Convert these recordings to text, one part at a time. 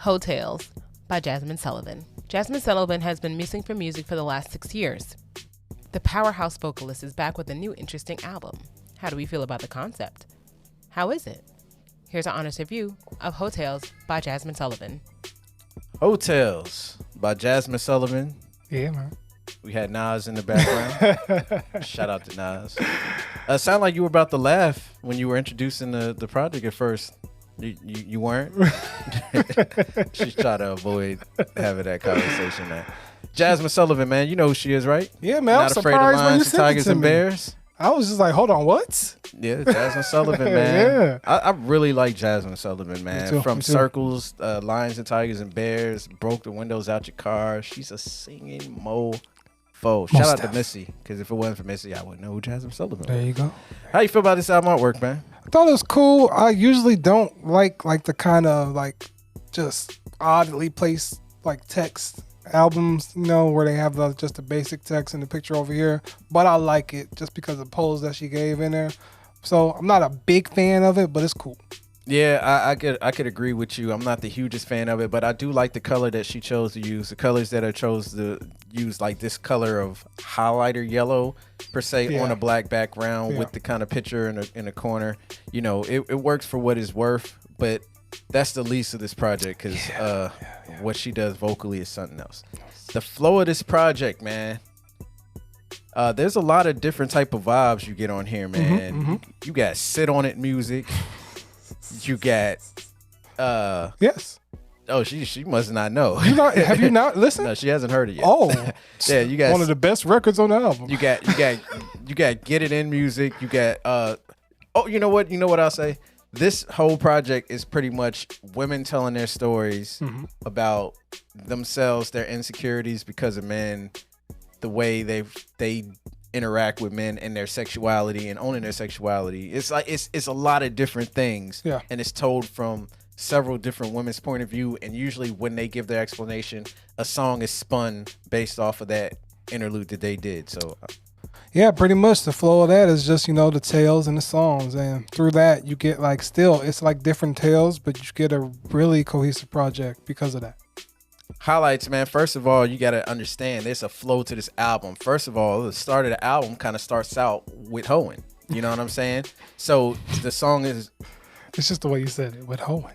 Heaux Tales by Jazmine Sullivan. Jazmine Sullivan has been missing from music for the last 6 years. The powerhouse vocalist is back with a new interesting album. How do we feel about the concept? How is it? Here's an honest review of Heaux Tales by Jazmine Sullivan. Heaux Tales by Jazmine Sullivan. Yeah, man. We had Nas in the background. Shout out to Nas. Sound like you were about to laugh when you were introducing the project at first. You weren't? She's trying to avoid having that conversation, man. Jazmine Sullivan, man, you know who she is, right? Yeah, man. Not I'm afraid of surprised when you lions and sent it tigers to and me. bears. I was just like, hold on, what? Yeah, Jazmine Sullivan, man. Yeah. I really like Jazmine Sullivan, man. Me too, From me too. Circles, Lions and Tigers and Bears, Broke the Windows Out Your Car. She's a singing mofo. Shout out to def. Missy, because if it wasn't for Missy, I wouldn't know who Jazmine Sullivan There was. you go. How you feel about this album artwork, man? I thought it was cool. I usually don't like the kind of like just oddly placed like text albums, you know, where they have just the basic text and the picture over here. But I like it just because of the pose that she gave in there. So I'm not a big fan of it, but it's cool. Yeah, I could agree with you. I'm not the hugest fan of it, but I do like the color that she chose to use. The colors that I chose to use, like this color of highlighter yellow per se on a black background with the kind of picture in the corner. You know, it works for what it's worth, but that's the least of this project because what she does vocally is something else. The flow of this project, man. There's a lot of different type of vibes you get on here, man. You got sit on it music. You got Yes. Oh, she must not know. Have you not listened? No, she hasn't heard it yet. Oh, yeah, you got one of the best records on the album. You got Get It In music. You got you know what I'll say? This whole project is pretty much women telling their stories about themselves, their insecurities because of men, the way they interact with men and their sexuality and owning their sexuality. It's like it's a lot of different things. Yeah. And it's told from several different women's point of view, and usually when they give their explanation, a song is spun based off of that interlude that they did. So yeah, pretty much the flow of that is just, you know, the tales and the songs, and through that you get like it's like different tales, but you get a really cohesive project because of that. Highlights, man. First of all, you got to understand there's a flow to this album. First of all, the start of the album kind of starts out with hoeing. You know what I'm saying? So the song is, It's just the way you said it with hoeing.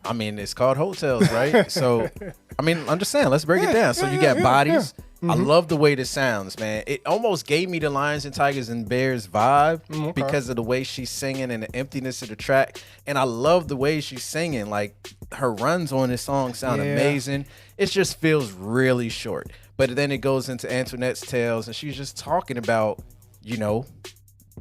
I mean, it's called Heaux Tales, right? So, I mean, I'm just saying, let's break it down. So you got bodies. I love the way this sounds, man. It almost gave me the Lions and Tigers and Bears vibe because of the way she's singing and the emptiness of the track. And I love the way she's singing. Like, her runs on this song sound amazing. It just feels really short. But then it goes into Antoinette's Tales, and she's just talking about, you know,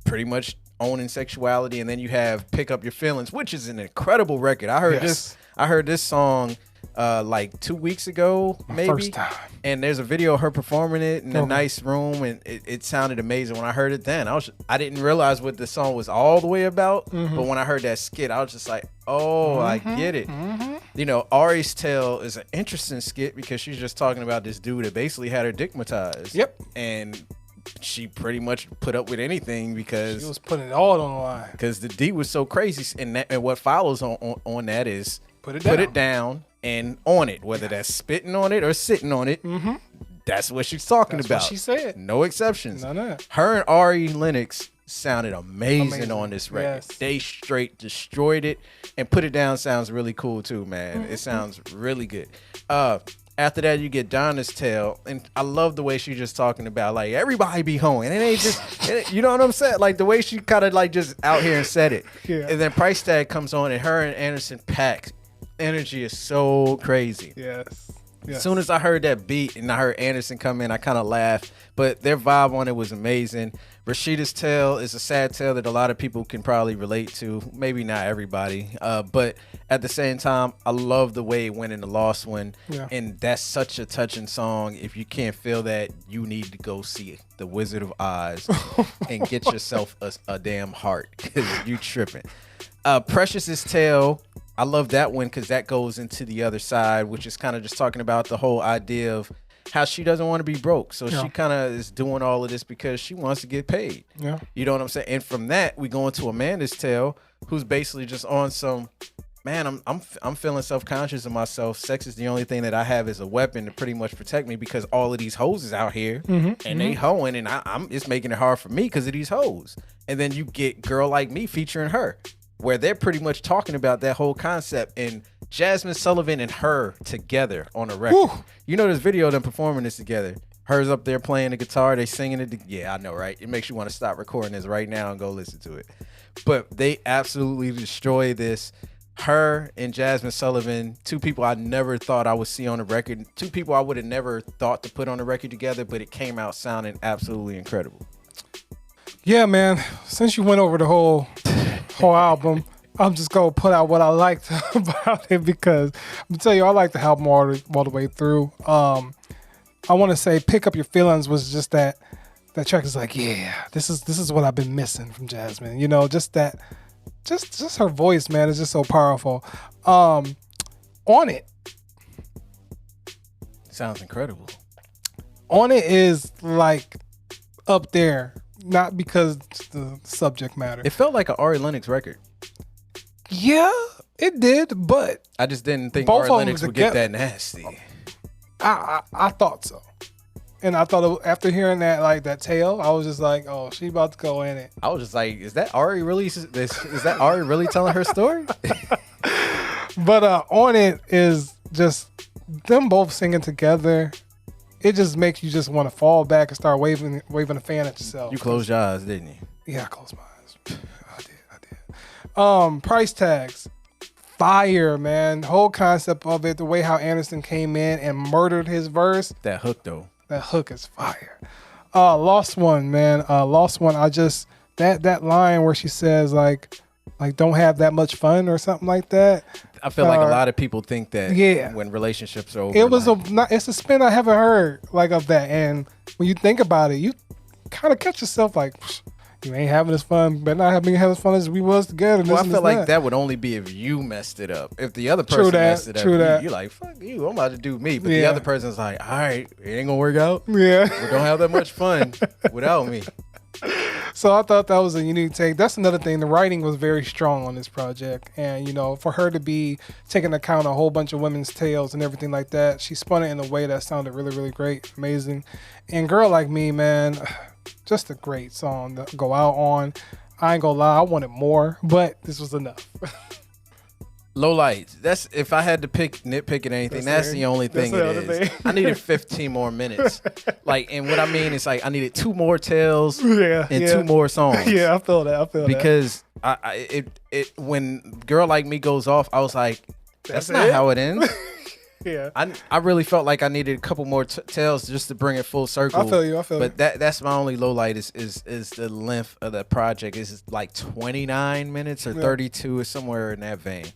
pretty much owning sexuality. And then you have Pick Up Your Feelings, which is an incredible record. I heard this song like 2 weeks ago, maybe. First time. And there's a video of her performing it in a nice room, and it sounded amazing. When I heard it then, I didn't realize what the song was all the way about. But when I heard that skit, I was just like, oh, I get it. You know, Ari's Tale is an interesting skit because she's just talking about this dude that basically had her dickmatized. Yep. And she pretty much put up with anything because She was putting it all on the line. because the D was so crazy. And what follows on that is Put it down and on it, whether that's spitting on it or sitting on it. That's what she's talking That's about. what she said. No exceptions. None of that. Her and Ari Lennox sounded amazing on this record. Yes. They straight destroyed it, and Put It Down sounds really cool too, man. It sounds really good. After that, you get Donna's Tale, and I love the way she's just talking about like everybody be hoeing. It ain't just, you know what I'm saying? Like the way she kind of like just out here and said it. Yeah. And then Price Tag comes on, and her and Anderson .Paak energy is so crazy. Yes. As soon as I heard that beat and I heard Anderson come in, I kind of laughed. But their vibe on it was amazing. Rashida's Tale is a sad tale that a lot of people can probably relate to. Maybe not everybody. But at the same time, I love the way it went in the Lost One. Yeah. And that's such a touching song. If you can't feel that, you need to go see The Wizard of Oz and get yourself a damn heart because you tripping. Precious's Tale. I love that one because that goes into the other side, which is kind of just talking about the whole idea of how she doesn't want to be broke. So she kind of is doing all of this because she wants to get paid. Yeah. You know what I'm saying? And from that, we go into Amanda's Tale, who's basically just on some, man, I'm feeling self-conscious of myself. Sex is the only thing that I have as a weapon to pretty much protect me because all of these hoes is out here and they hoeing, and it's making it hard for me because of these hoes. And then you get Girl Like Me featuring her, where they're pretty much talking about that whole concept, and Jazmine Sullivan and her together on a record. Woo. You know this video of them performing this together. Her's up there playing the guitar, they singing it. Yeah, I know, right? It makes you want to stop recording this right now and go listen to it. But they absolutely destroy this. Her and Jazmine Sullivan, two people I never thought I would see on the record. Two people I would have never thought to put on the record together, but it came out sounding absolutely incredible. Yeah, man. Since you went over the whole album, I'm just going to put out what I liked about it because I'm going to tell you, I like the album all the way through. I want to say Pick Up Your Feelings was just that track is like, yeah, this is what I've been missing from Jazmine. You know, just that, just her voice, man, is just so powerful. On It. Sounds incredible. On It is like up there, not because the subject matter. It felt like an Ari Lennox record. Yeah, it did, but I just didn't think Ari Lennox would get that nasty. I thought so. And I thought after hearing that tale, I was just like, oh, she about to go in it. I was just like, is that Ari really telling her story? But On It is just them both singing together. It just makes you just want to fall back and start waving a fan at yourself. You closed your eyes, didn't you? Yeah, I closed my eyes. I did. Price tags. Fire, man. The whole concept of it, the way how Anderson came in and murdered his verse. That hook, though. That hook is fire. Lost One, man. Lost One. That line where she says like don't have that much fun or something like that. I feel like a lot of people think that when relationships are over. It's a spin I haven't heard like of that. And when you think about it, you kind of catch yourself like, you ain't having as fun, but not having as fun as we was together. Well, I feel like that would only be if you messed it up. If the other person messed it up, you're like, fuck you, I'm about to do me. But the other person's like, all right, it ain't gonna work out. Yeah. We don't have that much fun without me. So I thought that was a unique take. That's another thing. The writing was very strong on this project. And, you know, for her to be taking account of a whole bunch of women's tales and everything like that, she spun it in a way that sounded really, really great, amazing. And Girl Like Me, man, just a great song to go out on. I ain't gonna lie, I wanted more, but this was enough. Low lights. That's if I had to nitpick at anything. That's the only thing it is. I needed 15 more minutes. And what I mean is I needed 2 more tales and 2 more songs. Yeah, I feel that. Because when Girl Like Me goes off, I was like, that's not how it ends. Yeah, I really felt like I needed a couple more tales just to bring it full circle. I feel you. But that's my only low light is the length of the project. Is like 29 minutes or 32 or somewhere in that vein.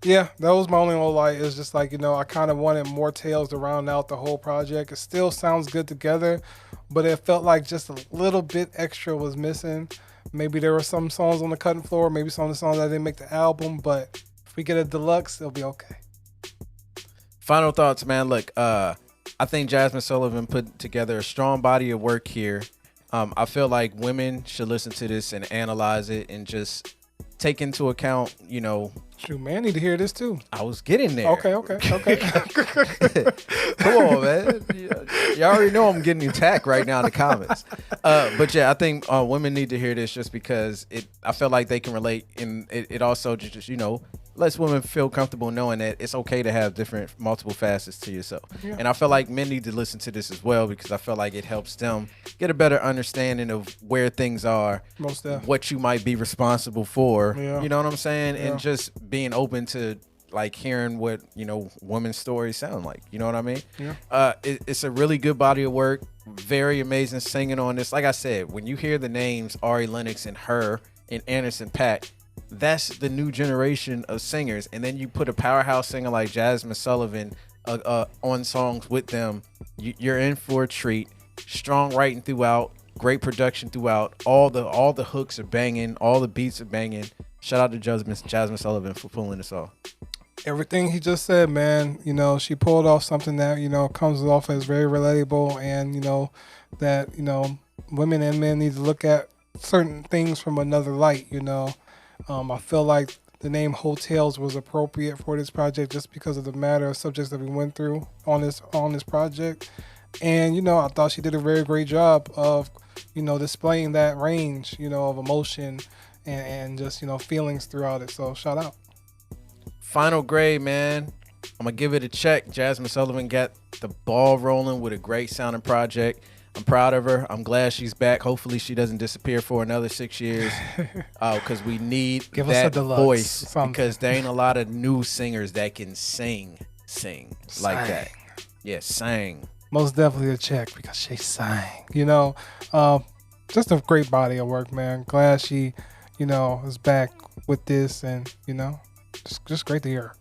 Yeah, that was my only low light. It's just like, you know, I kind of wanted more tales to round out the whole project. It still sounds good together, but it felt like just a little bit extra was missing. Maybe there were some songs on the cutting floor, maybe some of the songs that didn't make the album, but if we get a deluxe, it'll be okay. Final thoughts, man. Look, I think Jazmine Sullivan put together a strong body of work here. I feel like women should listen to this and analyze it and just take into account, you know. Shoot, man, need to hear this too. I was getting there. Okay. Come on, man. You already know I'm getting attacked right now in the comments. But yeah, I think women need to hear this just because I feel like they can relate, and it also just, you know, lets women feel comfortable knowing that it's okay to have multiple facets to yourself. Yeah. And I feel like men need to listen to this as well because I feel like it helps them get a better understanding of where things are, what you might be responsible for. Yeah. You know what I'm saying? Yeah. And just being open to like hearing what, you know, women's stories sound like. You know what I mean? Yeah. It's a really good body of work. Very amazing singing on this. Like I said, when you hear the names Ari Lennox and her and Anderson .Paak, that's the new generation of singers. And then you put a powerhouse singer like Jazmine Sullivan on songs with them, you're in for a treat. Strong writing throughout, great production throughout. All the hooks are banging, all the beats are banging. Shout out to Jazmine Sullivan for pulling this off. Everything he just said, man, you know, she pulled off something that, you know, comes off as very relatable, and, you know, that, you know, women and men need to look at certain things from another light, you know. I feel like the name Heaux Tales was appropriate for this project just because of the matter of subjects that we went through on this project. And, I thought she did a very great job of, displaying that range, of emotion and just, feelings throughout it. So shout out. Final grade, man. I'm going to give it a check. Jazmine Sullivan got the ball rolling with a great sounding project. I'm proud of her. I'm glad she's back. Hopefully she doesn't disappear for another 6 years because we need that voice because there ain't a lot of new singers that can sing like that. Yeah, sing. Most definitely a check because she sang. Just a great body of work, man. Glad she, is back with this and, just great to hear her.